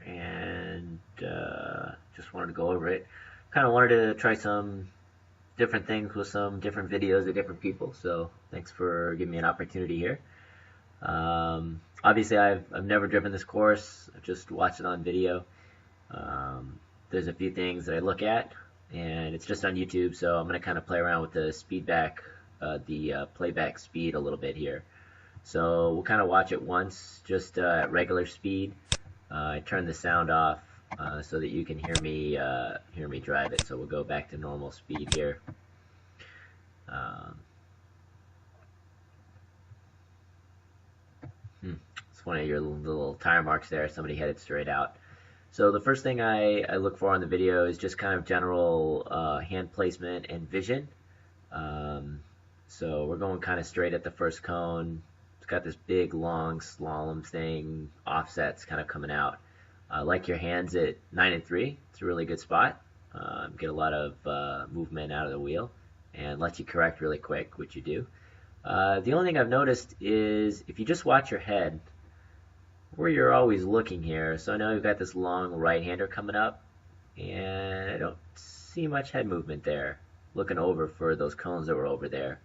and just wanted to go over it. Kind of wanted to try some different things with some different videos of different people, so thanks for giving me an opportunity here. Obviously, I've never driven this course. I've just watched it on video. There's a few things that I look at, and it's just on YouTube, so I'm going to kind of play around with the playback speed a little bit here. So we'll kind of watch it once, just at regular speed. I turn the sound off so that you can hear me drive it. So we'll go back to normal speed here. It's one of your little tire marks there. Somebody headed straight out. So the first thing I look for on the video is just kind of general hand placement and vision. So we're going kind of straight at the first cone. It's got this big long slalom thing, offsets kind of coming out. Like your hands at 9 and 3. It's a really good spot. Get a lot of movement out of the wheel and lets you correct really quick, which you do. The only thing I've noticed is if you just watch your head, where you're always looking here. So I know you've got this long right-hander coming up, and I don't see much head movement there. Looking over for those cones that were over there.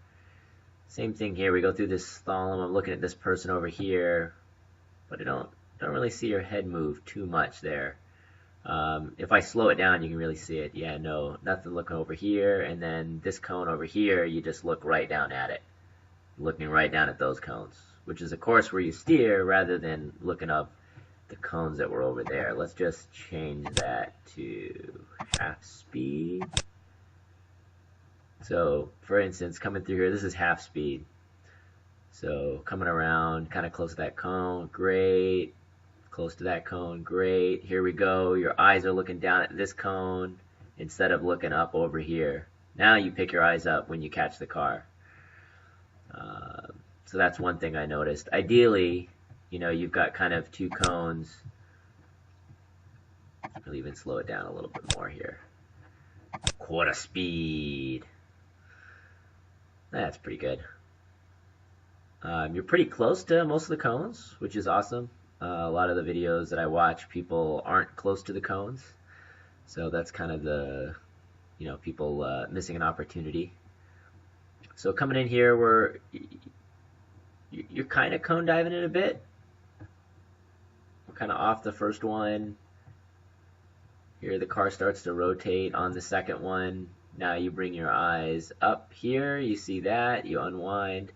Same thing here. We go through this slalom. I'm looking at this person over here, but I don't really see your head move too much there. If I slow it down, you can really see it. Yeah, no, nothing looking over here, and then this cone over here, you just look right down at it, looking right down at those cones, which is of course where you steer rather than looking up the cones that were over there. Let's just change that to half speed. So for instance, coming through here, this is half speed. So coming around kind of close to that cone, great. Close to that cone, great. Here we go. Your eyes are looking down at this cone instead of looking up over here. Now you pick your eyes up when you catch the car. So that's one thing I noticed. Ideally, you know, you've got kind of two cones. I'll even slow it down a little bit more here. Quarter speed. That's pretty good. You're pretty close to most of the cones, which is awesome. A lot of the videos that I watch, people aren't close to the cones. So that's kind of the, you know, people missing an opportunity. So coming in here, you're kind of cone diving it a bit. We're kind of off the first one. Here the car starts to rotate on the second one. Now you bring your eyes up here. You see that. You unwind.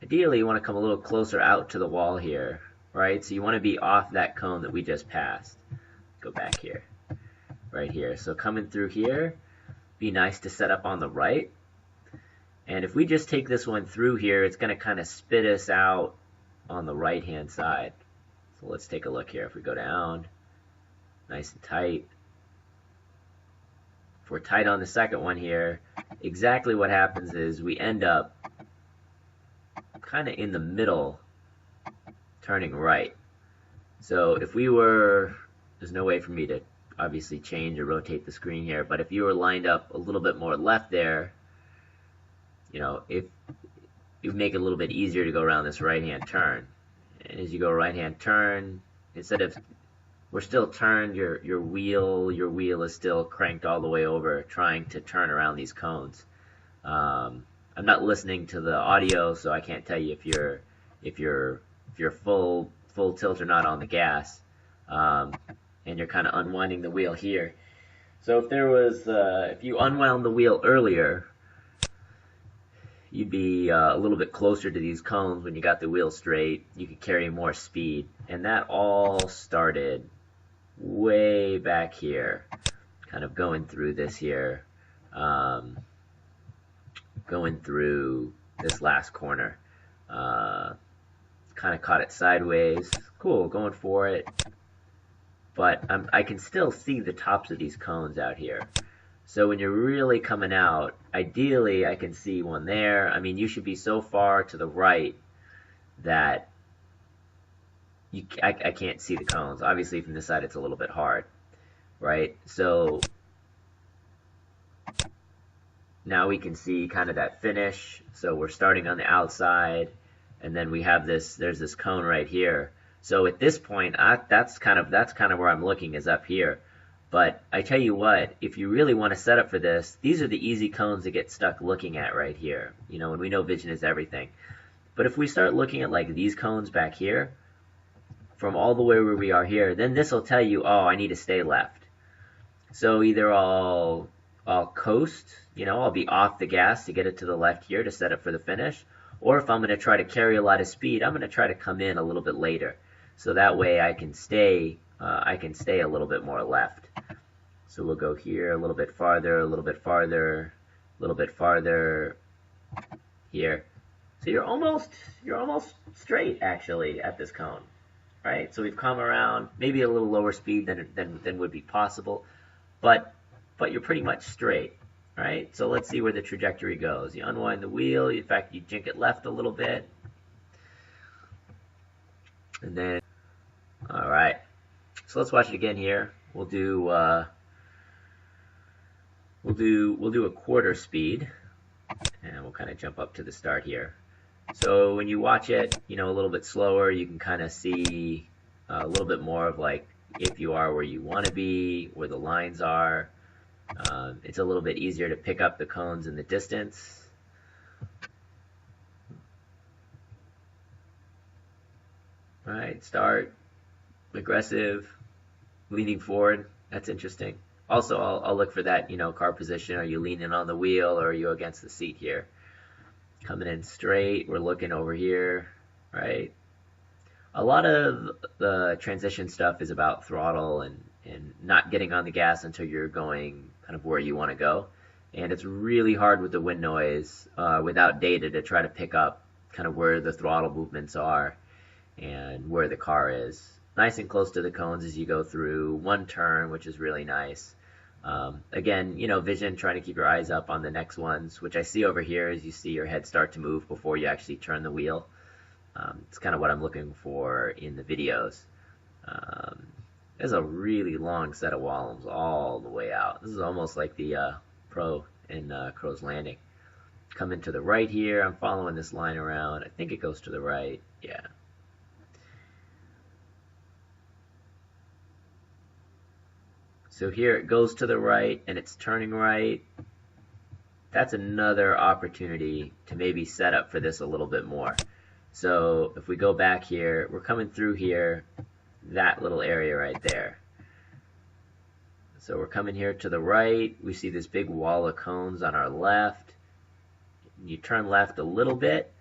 Ideally, you want to come a little closer out to the wall here, right? So you want to be off that cone that we just passed. Go back here, right here. So coming through here, be nice to set up on the right. And if we just take this one through here, it's going to kind of spit us out on the right-hand side. So let's take a look here. If we go down, nice and tight. If we're tight on the second one here, exactly what happens is we end up kind of in the middle, turning right. So if we were, there's no way for me to obviously change or rotate the screen here, but if you were lined up a little bit more left there, you know, if you make it a little bit easier to go around this right-hand turn. And as you go right-hand turn, instead of, we're still turned, your wheel is still cranked all the way over, trying to turn around these cones. I'm not listening to the audio, so I can't tell you if you're full tilt or not on the gas, and you're kind of unwinding the wheel here. So if there was, if you unwound the wheel earlier, you'd be a little bit closer to these cones when you got the wheel straight. You could carry more speed, and that all started way back here, kind of going through this here, going through this last corner. Kind of caught it sideways. Cool, going for it. But I can still see the tops of these cones out here. So when you're really coming out, ideally I can see one there. I mean, you should be so far to the right that I can't see the cones. Obviously from this side it's a little bit hard, right? So now we can see kind of that finish. So we're starting on the outside, and then we have this, there's this cone right here. So at this point, that's kind of where I'm looking, is up here. But I tell you what, if you really want to set up for this, these are the easy cones to get stuck looking at right here. You know, and we know vision is everything. But if we start looking at like these cones back here, from all the way where we are here, then this will tell you, oh, I need to stay left. So either I'll coast, you know, I'll be off the gas to get it to the left here to set up for the finish. Or if I'm going to try to carry a lot of speed, I'm going to try to come in a little bit later. So that way I can stay a little bit more left. So we'll go here a little bit farther, a little bit farther, a little bit farther here. So you're almost straight actually at this cone, right? So we've come around, maybe a little lower speed than would be possible, but you're pretty much straight, right? So let's see where the trajectory goes. You unwind the wheel, in fact you jink it left a little bit, and then, all right. So let's watch it again here. We'll do a quarter speed, and we'll kind of jump up to the start here. So when you watch it, you know, a little bit slower, you can kind of see a little bit more of like if you are where you want to be, where the lines are. It's a little bit easier to pick up the cones in the distance. All right, start, aggressive, leaning forward. That's interesting. Also, I'll look for that, you know, car position. Are you leaning on the wheel or are you against the seat here? Coming in straight, we're looking over here, right? A lot of the transition stuff is about throttle and not getting on the gas until you're going kind of where you want to go. And it's really hard with the wind noise without data to try to pick up kind of where the throttle movements are and where the car is. Nice and close to the cones as you go through one turn, which is really nice. Again, you know, vision, trying to keep your eyes up on the next ones, which I see over here as you see your head start to move before you actually turn the wheel. It's kind of what I'm looking for in the videos. There's a really long set of wallows all the way out. This is almost like the Pro in Crow's Landing. Coming to the right here, I'm following this line around. I think it goes to the right, yeah. So here it goes to the right and it's turning right. That's another opportunity to maybe set up for this a little bit more. So if we go back here, we're coming through here, that little area right there. So we're coming here to the right. We see this big wall of cones on our left. You turn left a little bit,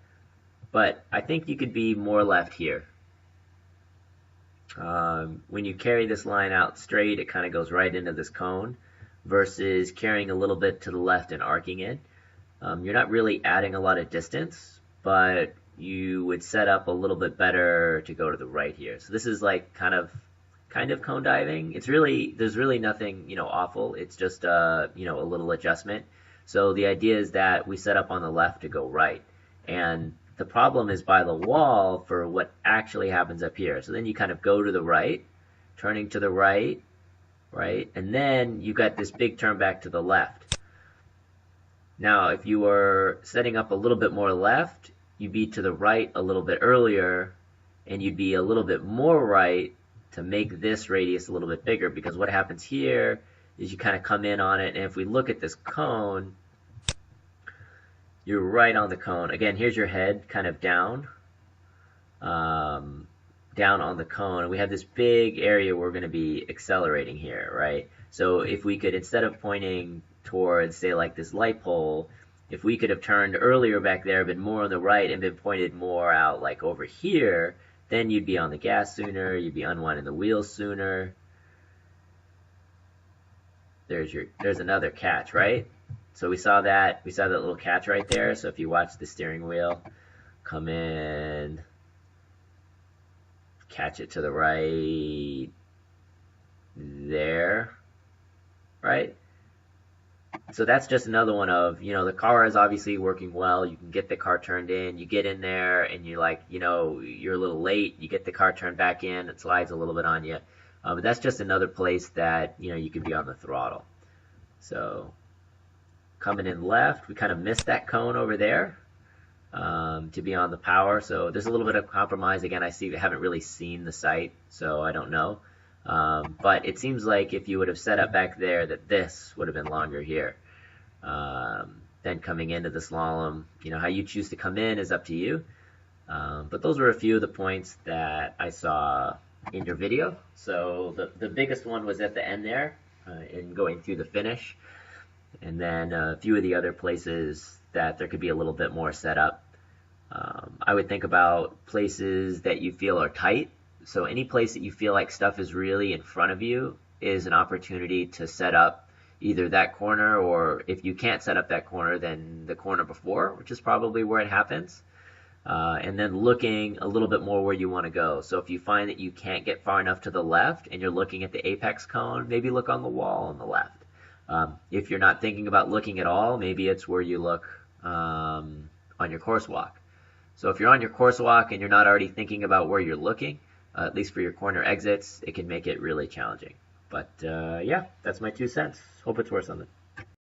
but I think you could be more left here. When you carry this line out straight, it kind of goes right into this cone versus carrying a little bit to the left and arcing it. You're not really adding a lot of distance, but you would set up a little bit better to go to the right here. So this is like kind of cone diving. It's really, there's really nothing, you know, awful. It's just you know, a little adjustment. So the idea is that we set up on the left to go right. And the problem is by the wall for what actually happens up here. So then you kind of go to the right, turning to the right, right? And then you got this big turn back to the left. Now, if you were setting up a little bit more left, you'd be to the right a little bit earlier, and you'd be a little bit more right to make this radius a little bit bigger, because what happens here is you kind of come in on it, and if we look at this cone, you're right on the cone. Again, here's your head kind of down on the cone, and we have this big area we're going to be accelerating here, right? So if we could, instead of pointing towards, say, like this light pole, if we could have turned earlier back there, been more on the right, and been pointed more out like over here, then you'd be on the gas sooner, you'd be unwinding the wheels sooner. There's another catch, right? So we saw that little catch right there. So if you watch the steering wheel, come in, catch it to the right there, right? So that's just another one of, you know, the car is obviously working well. You can get the car turned in, you get in there and you're like, you know, you're a little late, you get the car turned back in, it slides a little bit on you. But that's just another place that, you know, you could be on the throttle. So coming in left, we kind of missed that cone over there. to be on the power. So there's a little bit of compromise. Again, I haven't really seen the site, so I don't know. But it seems like if you would have set up back there, that this would have been longer here. Then coming into the slalom, how you choose to come in is up to you. But those were a few of the points that I saw in your video. So the biggest one was at the end there, in going through the finish. And then a few of the other places that there could be a little bit more setup. I would think about places that you feel are tight. So any place that you feel like stuff is really in front of you is an opportunity to set up either that corner, or if you can't set up that corner, then the corner before, which is probably where it happens. And then looking a little bit more where you want to go. So if you find that you can't get far enough to the left and you're looking at the apex cone, maybe look on the wall on the left. If you're not thinking about looking at all, maybe it's where you look on your course walk. So if you're on your course walk and you're not already thinking about where you're looking, at least for your corner exits, it can make it really challenging. But yeah, that's my 2 cents. Hope it's worth something.